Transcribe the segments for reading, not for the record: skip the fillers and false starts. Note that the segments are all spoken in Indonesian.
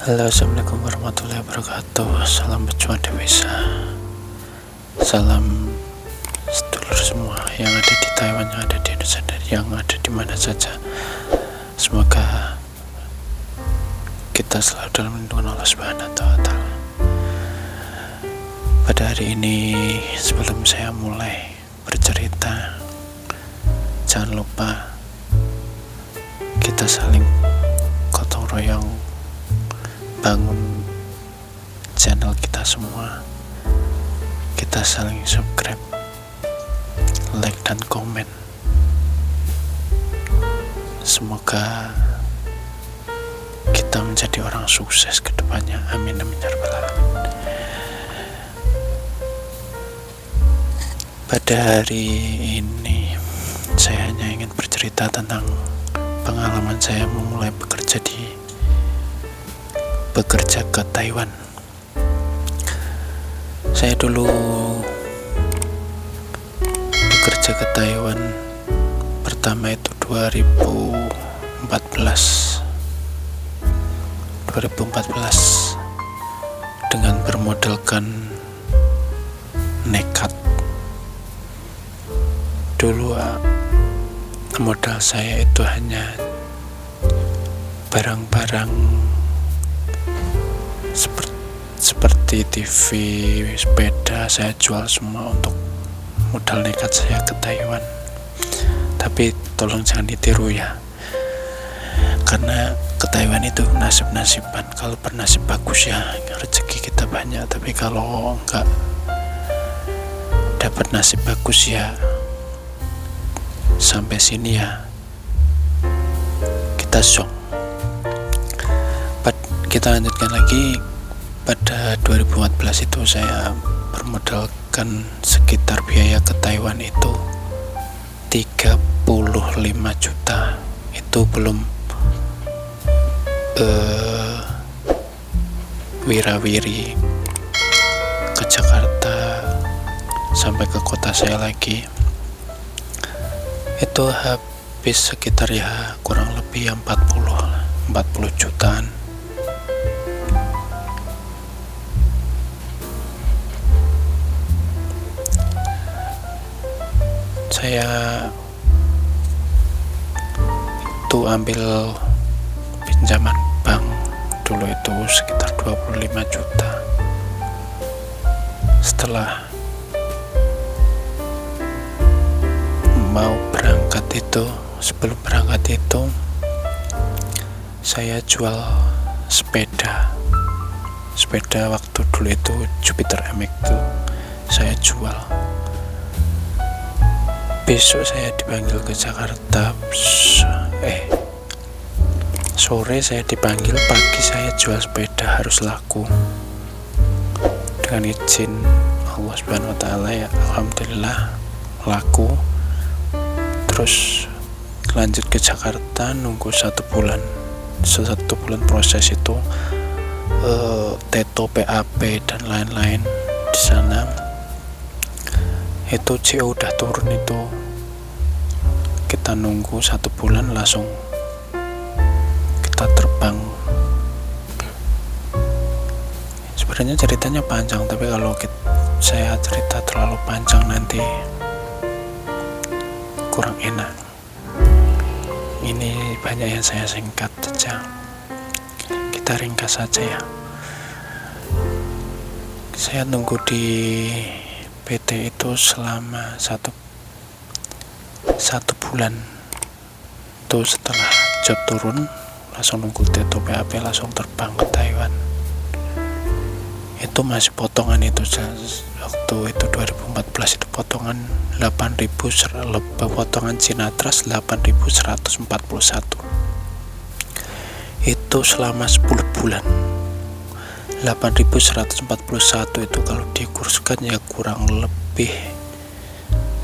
Halo, assalamualaikum warahmatullahi wabarakatuh. Salam berjuang dewasa. Salam sedulur semua yang ada di Taiwan, yang ada di Indonesia, dan yang ada di mana saja. Semoga kita selalu dalam lindungan Allah Subhanahu wa Ta'ala. Pada hari ini, sebelum saya mulai bercerita, jangan lupa kita saling gotong royong bangun channel kita semua. Kita saling subscribe, like dan komen. Semoga kita menjadi orang sukses ke depannya. Amin amin ya rabbal alamin. Pada hari ini saya hanya ingin bercerita tentang pengalaman saya memulai bekerja ke Taiwan. Saya dulu bekerja ke Taiwan pertama itu 2014 dengan bermodalkan nekat. Dulu modal saya itu hanya barang-barang seperti TV, sepeda. Saya jual semua untuk modal nekat saya ke Taiwan. Tapi tolong jangan ditiru ya, karena ke Taiwan itu nasib-nasiban. Kalau bernasib bagus ya rezeki kita banyak, tapi kalau enggak dapat nasib bagus ya sampai sini ya kita shock. Kita lanjutkan lagi. Pada 2014 itu saya bermodalkan sekitar biaya ke Taiwan itu 35 juta. Itu belum wirawiri ke Jakarta sampai ke kota saya lagi. Itu habis sekitar ya kurang lebih 40 jutaan. Saya itu ambil pinjaman bank dulu itu sekitar 25 juta. Setelah mau berangkat itu, sebelum berangkat itu saya jual sepeda waktu dulu itu Jupiter MX itu saya jual. Besok saya dipanggil ke Jakarta, sore saya dipanggil, pagi saya jual sepeda, harus laku dengan izin Allah Subhanahu wa Ta'ala ya. Alhamdulillah laku. Terus lanjut ke Jakarta, nunggu 1 bulan proses itu, Teto, PAP dan lain-lain di sana. Itu CO udah turun, itu kita nunggu 1 bulan langsung kita terbang. Sebenarnya ceritanya panjang, tapi kalau saya cerita terlalu panjang nanti kurang enak. Ini banyak yang saya singkat saja, kita ringkas saja ya. Saya nunggu di PT itu selama satu bulan. Itu setelah job turun langsung nunggu Teto PAP, langsung terbang ke Taiwan. Itu masih potongan itu waktu itu 2014 itu potongan 8.000, potongan Sinatras 8.141. Itu selama 10 bulan. 8.141 itu kalau dikurskan ya kurang lebih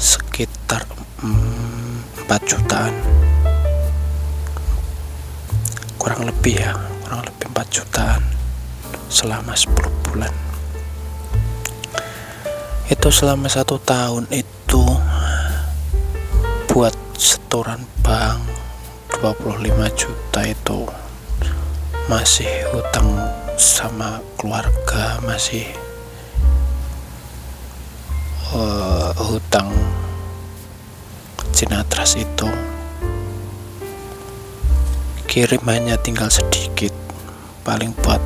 sekitar 4 jutaan. Kurang lebih 4 jutaan selama 10 bulan. Itu selama 1 tahun itu buat setoran bank 25 juta itu masih hutang sama keluarga, masih hutang Cinatras itu, kirim hanya tinggal sedikit, paling buat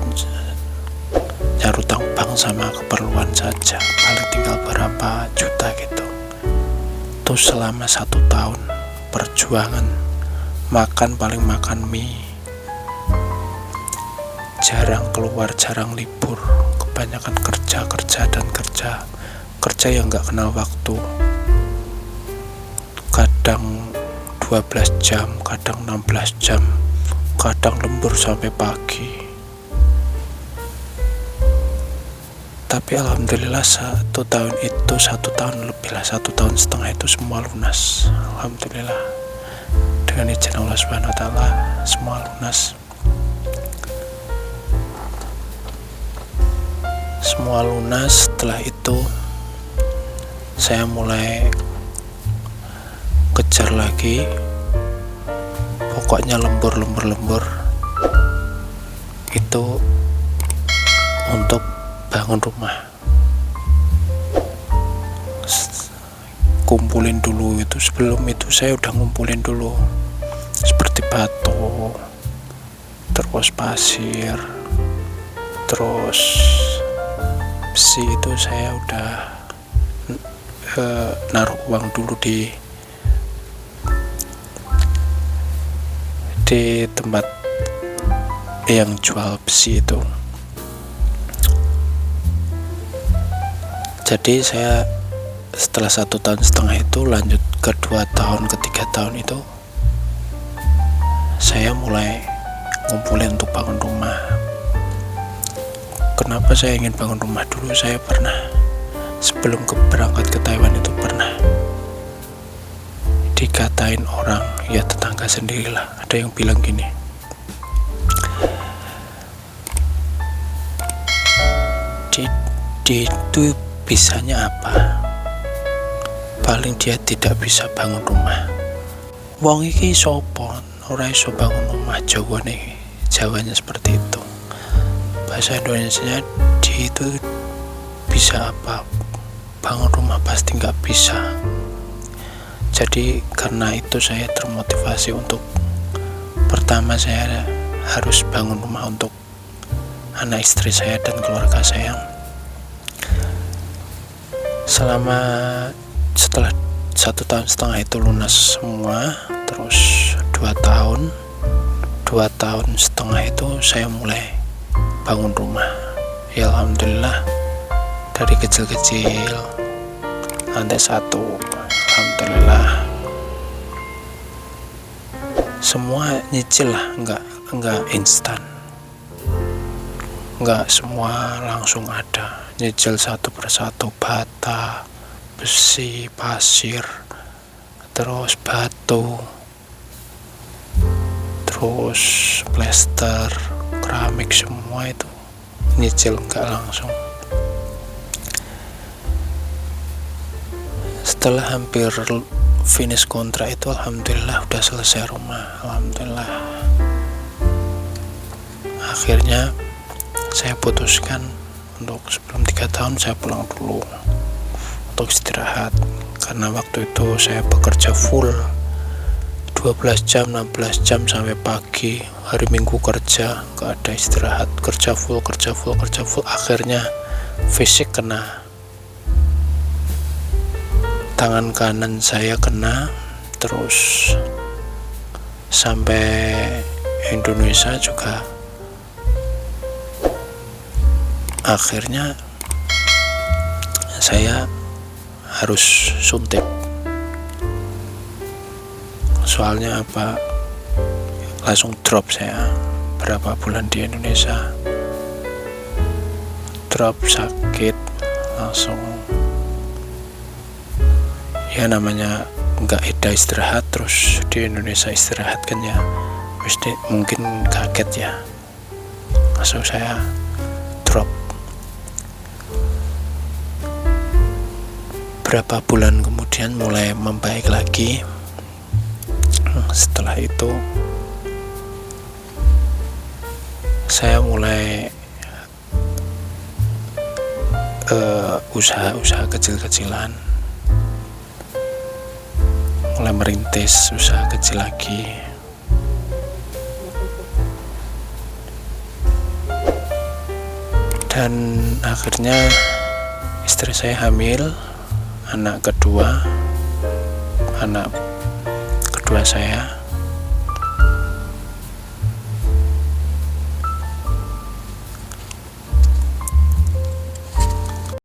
nyari utang bank sama keperluan saja, paling tinggal berapa juta gitu. Itu selama 1 tahun perjuangan, makan paling makan mie, jarang keluar, jarang libur, kebanyakan kerja yang gak kenal waktu, kadang 12 jam, kadang 16 jam, kadang lembur sampai pagi. Tapi alhamdulillah 1 tahun itu, 1 tahun lebih lah, 1,5 tahun itu semua lunas. Alhamdulillah, dengan izin Allah Subhanahu wa Ta'ala semua lunas. Semua lunas. Setelah itu saya mulai kejar lagi, pokoknya lembur itu untuk bangun rumah. Kumpulin dulu itu, sebelum itu saya udah ngumpulin dulu seperti batu, terus pasir, terus besi. Itu saya udah naruh uang dulu di tempat yang jual besi itu. Jadi saya setelah 1,5 tahun itu lanjut ke 2 tahun, ke 3 tahun itu saya mulai ngumpulin untuk bangun rumah. Kenapa saya ingin bangun rumah? Dulu saya pernah, sebelum berangkat ke Taiwan itu pernah dikatain orang, ya tetangga sendirilah, ada yang bilang gini, di itu bisanya apa? Paling dia tidak bisa bangun rumah. Wong iki sopo ora iso bangun rumah? Jawanya seperti itu. Bahasa Indonesia, dia itu bisa apa? Bangun rumah pasti nggak bisa. Jadi karena itu saya termotivasi untuk, pertama saya harus bangun rumah untuk anak istri saya dan keluarga saya. Setelah 1,5 tahun itu lunas semua, terus 2 tahun itu saya mulai bangun rumah. Ya alhamdulillah, dari kecil-kecil, lantai 1, alhamdulillah semua nyicil lah, enggak instan, enggak semua langsung ada. Nyicil satu persatu, bata, besi, pasir, terus batu, terus plester, keramik, semua itu nyicil, enggak langsung. Setelah hampir finish kontrak itu alhamdulillah udah selesai rumah, alhamdulillah. Akhirnya saya putuskan untuk sebelum 3 tahun saya pulang dulu untuk istirahat, karena waktu itu saya bekerja full 12 jam, 16 jam sampai pagi, hari Minggu kerja, gak ada istirahat, kerja full. Akhirnya fisik kena, tangan kanan saya kena, terus sampai Indonesia juga akhirnya saya harus suntik. Soalnya apa, langsung drop saya berapa bulan di Indonesia, drop sakit langsung. Ya namanya nggak ada istirahat, terus di Indonesia istirahat kan ya, mesti mungkin kaget ya, langsung saya drop. Berapa bulan kemudian mulai membaik lagi. Setelah itu saya mulai usaha-usaha kecil-kecilan, mulai merintis usaha kecil lagi. Dan akhirnya istri saya hamil, anak kedua saya.